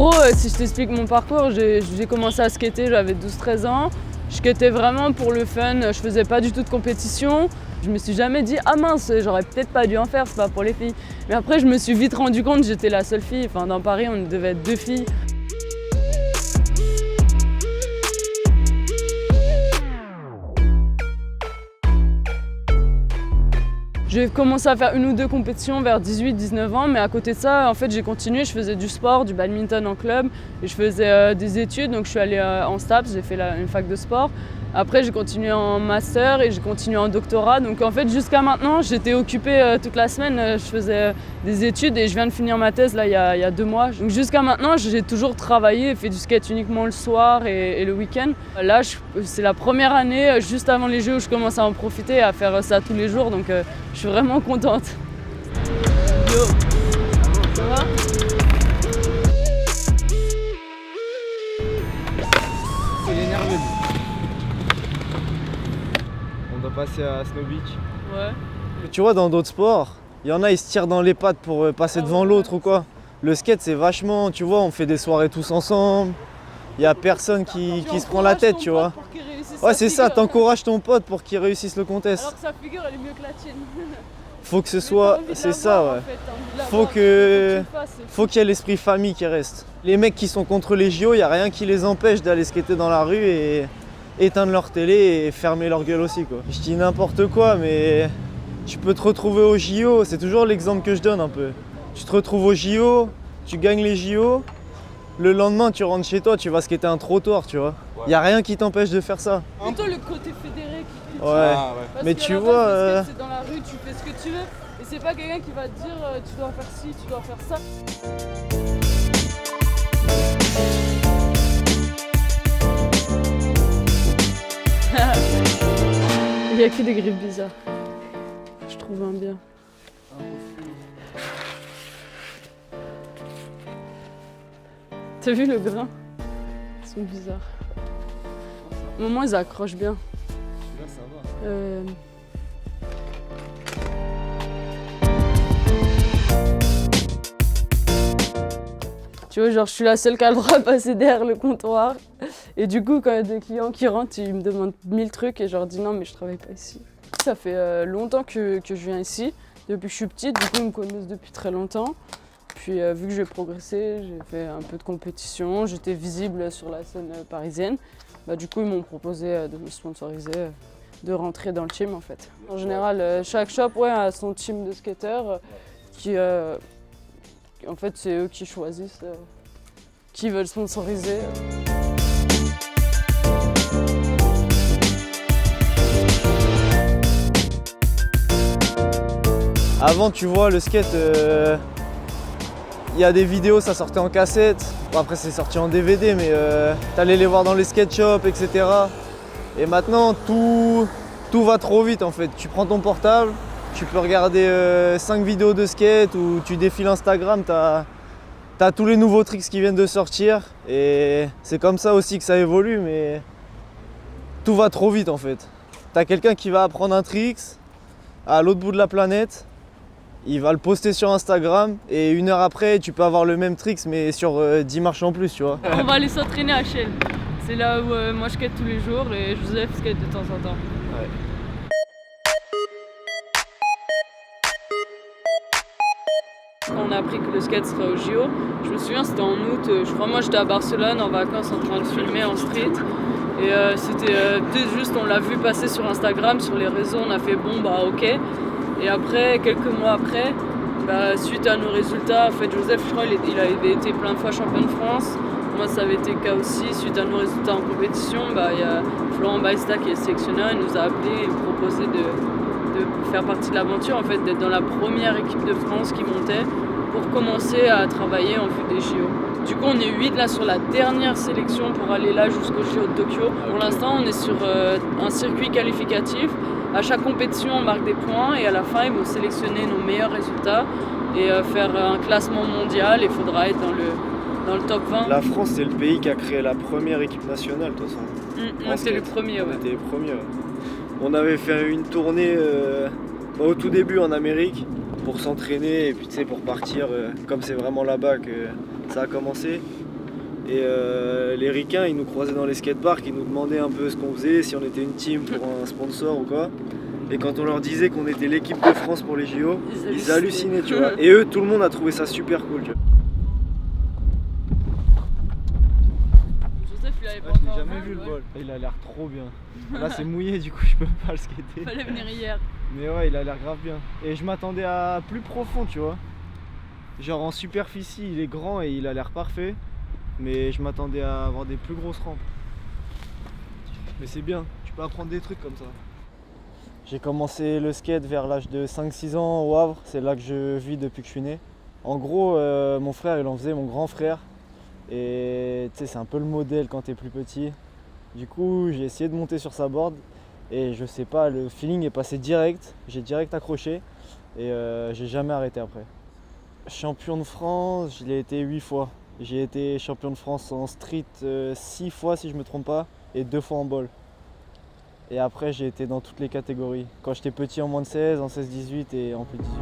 gros, si je t'explique mon parcours, j'ai commencé à skater, j'avais 12-13 ans. Je skatais vraiment pour le fun, je faisais pas du tout de compétition. Je me suis jamais dit « Ah mince, j'aurais peut-être pas dû en faire, c'est pas pour les filles ». Mais après, je me suis vite rendu compte que j'étais la seule fille. Enfin, dans Paris, on devait être 2 filles. J'ai commencé à faire 1 ou 2 compétitions vers 18-19 ans, mais à côté de ça, en fait, j'ai continué. Je faisais du sport, du badminton en club, et je faisais des études. Donc, je suis allée en STAPS, j'ai fait une fac de sport. Après, j'ai continué en master et j'ai continué en doctorat. Donc, en fait, jusqu'à maintenant, j'étais occupée toute la semaine. Je faisais des études et je viens de finir ma thèse là, il y a 2 mois. Donc, jusqu'à maintenant, j'ai toujours travaillé et fait du skate uniquement le soir et le week-end. Là, c'est la première année, juste avant les Jeux, où je commence à en profiter et à faire ça tous les jours. Donc, je suis vraiment contente. Yo, ça va ? Il est nerveux. On doit passer à Snow Beach. Ouais. Tu vois, dans d'autres sports, il y en a, ils se tirent dans les pattes pour passer devant l'autre ou quoi. Le skate, c'est vachement, tu vois, on fait des soirées tous ensemble. Il n'y a personne qui se prend la tête, tu vois. Ouais, c'est ça, t'encourages ton pote pour qu'il réussisse le contest. Alors que sa figure, elle est mieux que la tienne. Faut que ce soit, c'est ça, ouais. Faut qu'il y ait l'esprit famille qui reste. Les mecs qui sont contre les JO, il n'y a rien qui les empêche d'aller skater dans la rue et éteindre leur télé et fermer leur gueule aussi, quoi. Je dis n'importe quoi, mais tu peux te retrouver aux JO, c'est toujours l'exemple que je donne un peu. Tu te retrouves aux JO, tu gagnes les JO, le lendemain tu rentres chez toi, tu vas skater un trottoir, tu vois. Il n'y a rien qui t'empêche de faire ça. Plutôt le côté fédéré qui critique. Ouais, Parce mais qu'à tu la base, vois... le skate, c'est dans la rue, tu fais ce que tu veux. Et c'est pas quelqu'un qui va te dire tu dois faire ci, tu dois faire ça. Il n'y a que des griffes bizarres. Je trouve un bien. T'as vu le grain? Ils sont bizarres. Au moment ils accrochent bien. Là, ça va. Tu vois, genre je suis la seule qui a le droit de passer derrière le comptoir. Et du coup, quand il y a des clients qui rentrent, ils me demandent 1000 trucs et je leur dis non, mais je travaille pas ici. Ça fait longtemps que je viens ici, depuis que je suis petite, du coup ils me connaissent depuis très longtemps. Puis vu que j'ai progressé, j'ai fait un peu de compétition, j'étais visible sur la scène parisienne. Bah, du coup, ils m'ont proposé de me sponsoriser, de rentrer dans le team en fait. En général, chaque shop a son team de skateurs qui, en fait, c'est eux qui choisissent qui veulent sponsoriser. Avant, tu vois, le skate, il y a des vidéos, ça sortait en cassette. Bon, après, c'est sorti en DVD, mais t'allais les voir dans les skate shops, etc. Et maintenant, tout va trop vite, en fait. Tu prends ton portable, tu peux regarder 5 vidéos de skate ou tu défiles Instagram, t'as tous les nouveaux tricks qui viennent de sortir. Et c'est comme ça aussi que ça évolue, mais tout va trop vite, en fait. T'as quelqu'un qui va apprendre un trick à l'autre bout de la planète. Il va le poster sur Instagram et 1 heure après, tu peux avoir le même tricks mais sur 10 marches en plus, tu vois. On va aller s'entraîner à Chelles. C'est là où moi je skate tous les jours et Joseph skate de temps en temps. Ouais. Quand on a appris que le skate serait au JO, je me souviens c'était en août, je crois moi j'étais à Barcelone en vacances en train de filmer en street. Et c'était peut-être juste, on l'a vu passer sur Instagram, sur les réseaux, on a fait bon bah ok. Et après, quelques mois après, bah, suite à nos résultats, en fait Joseph, je crois, il avait été plein de fois champion de France. Moi ça avait été le cas aussi, suite à nos résultats en compétition, bah, il y a Florent Baista qui est sélectionneur, il nous a appelé et proposé de faire partie de l'aventure, en fait, d'être dans la première équipe de France qui montait pour commencer à travailler en vue des JO. Du coup, on est 8 là sur la dernière sélection pour aller là jusqu'au JO de Tokyo. Pour l'instant, on est sur un circuit qualificatif. À chaque compétition, on marque des points et à la fin, ils vont sélectionner nos meilleurs résultats et faire un classement mondial. Il faudra être dans le top 20. La France, c'est le pays qui a créé la première équipe nationale, de toute façon. C'était le premier, ouais. On était les premiers. Ouais. On avait fait une tournée au tout début en Amérique pour s'entraîner et puis tu sais, pour partir, comme c'est vraiment là-bas que ça a commencé. Et les ricains, ils nous croisaient dans les skateparks, ils nous demandaient un peu ce qu'on faisait, si on était une team pour un sponsor ou quoi. Et quand on leur disait qu'on était l'équipe de France pour les JO, ils hallucinaient, tu vois. Et eux, tout le monde a trouvé ça super cool, tu vois. Joseph, il avait pas Je n'ai encore jamais vu le bol. Il a l'air trop bien. Là, c'est mouillé, du coup, je peux pas le skater. Fallait venir hier. Mais ouais, il a l'air grave bien. Et je m'attendais à plus profond, tu vois. Genre en superficie, il est grand et il a l'air parfait. Mais je m'attendais à avoir des plus grosses rampes. Mais c'est bien, tu peux apprendre des trucs comme ça. J'ai commencé le skate vers l'âge de 5-6 ans au Havre. C'est là que je vis depuis que je suis né. En gros, mon frère, il en faisait, mon grand frère. Et tu sais, c'est un peu le modèle quand t'es plus petit. Du coup, j'ai essayé de monter sur sa board. Et je sais pas, le feeling est passé direct. J'ai direct accroché. Et j'ai jamais arrêté après. Champion de France, je l'ai été 8 fois. J'ai été champion de France en street 6 fois si je me trompe pas, et 2 fois en ball. Et après j'ai été dans toutes les catégories. Quand j'étais petit en moins de 16, en 16-18 et en plus de 18.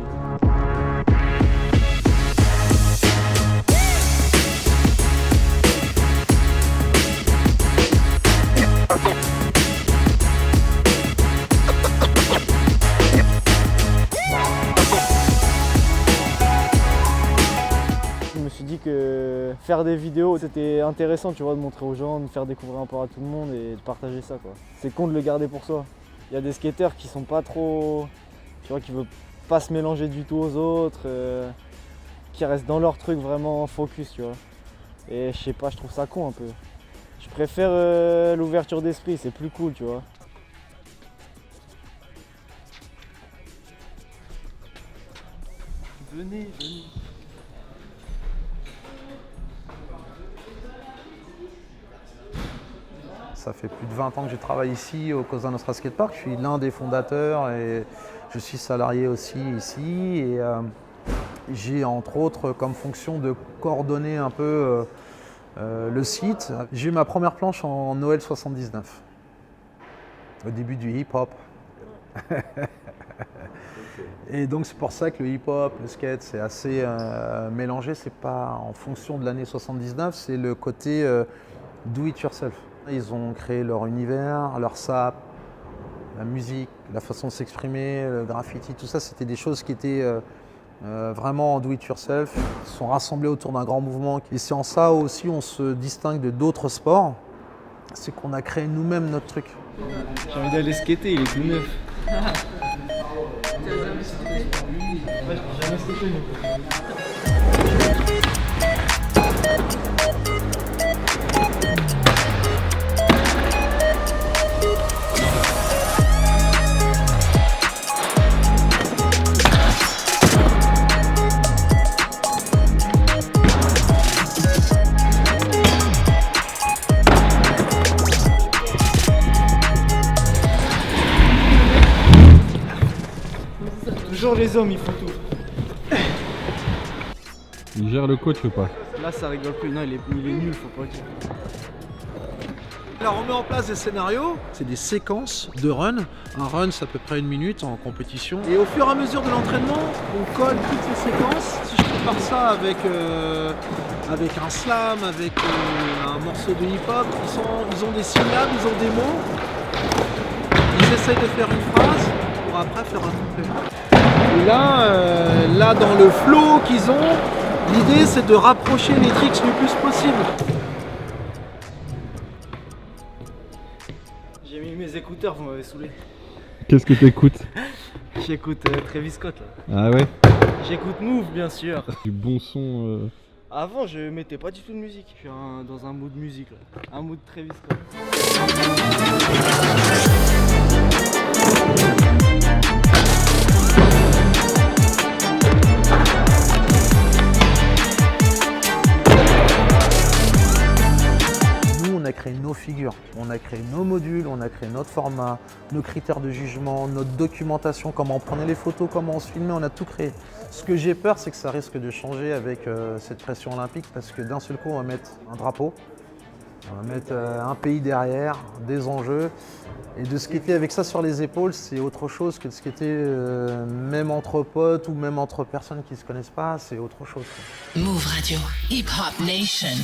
Je me suis dit que faire des vidéos c'était intéressant, tu vois, de montrer aux gens, de faire découvrir un peu à tout le monde et de partager ça, quoi. C'est con de le garder pour soi. Il y a des skateurs qui sont pas trop, tu vois, qui veulent pas se mélanger du tout aux autres, qui restent dans leur truc vraiment focus, tu vois. Et je sais pas, je trouve ça con un peu. Je préfère l'ouverture d'esprit, c'est plus cool, tu vois. Venez, venez. Ça fait plus de 20 ans que je travaille ici au Cosa Nostra Skatepark. Je suis l'un des fondateurs et je suis salarié aussi ici. Et j'ai entre autres comme fonction de coordonner un peu le site. J'ai eu ma première planche en Noël 79, au début du hip-hop. Et donc c'est pour ça que le hip-hop, le skate, c'est assez mélangé. C'est pas en fonction de l'année 79, c'est le côté do it yourself. Ils ont créé leur univers, leur sap, la musique, la façon de s'exprimer, le graffiti, tout ça, c'était des choses qui étaient vraiment en do it yourself. Ils sont rassemblés autour d'un grand mouvement. Et c'est en ça aussi on se distingue de d'autres sports, c'est qu'on a créé nous-mêmes notre truc. J'ai envie d'aller skater, il est tout neuf. Ouais, je jamais skaté, Toujours les hommes, ils font tout. Il gère le coach ou pas? Là, ça rigole plus. Non, il est nul, faut pas dire. Alors on met en place des scénarios, c'est des séquences de run. Un run c'est à peu près 1 minute en compétition. Et au fur et à mesure de l'entraînement, on colle toutes ces séquences. Si je compare ça avec un slam, avec un morceau de hip-hop, ils ont des syllabes, ils ont des mots. Ils essayent de faire une phrase pour après faire un couplet. Et là dans le flow qu'ils ont, l'idée c'est de rapprocher les tricks le plus possible. J'ai mis mes écouteurs, vous m'avez saoulé. Qu'est-ce que t'écoutes? J'écoute Travis Scott là. Ah ouais? J'écoute Move bien sûr. Du bon son. Avant je mettais pas du tout de musique. Je suis dans un mood musique là. Un mood Travis Scott. Nous, on a créé nos figures, on a créé nos modules, on a créé notre format, nos critères de jugement, notre documentation, comment on prenait les photos, comment on se filmait, on a tout créé. Ce que j'ai peur, c'est que ça risque de changer avec cette pression olympique parce que d'un seul coup, on va mettre un drapeau, on va mettre un pays derrière, des enjeux. Et de skater avec ça sur les épaules, c'est autre chose que de skater même entre potes ou même entre personnes qui ne se connaissent pas, c'est autre chose. Move Radio, Hip Hop Nation.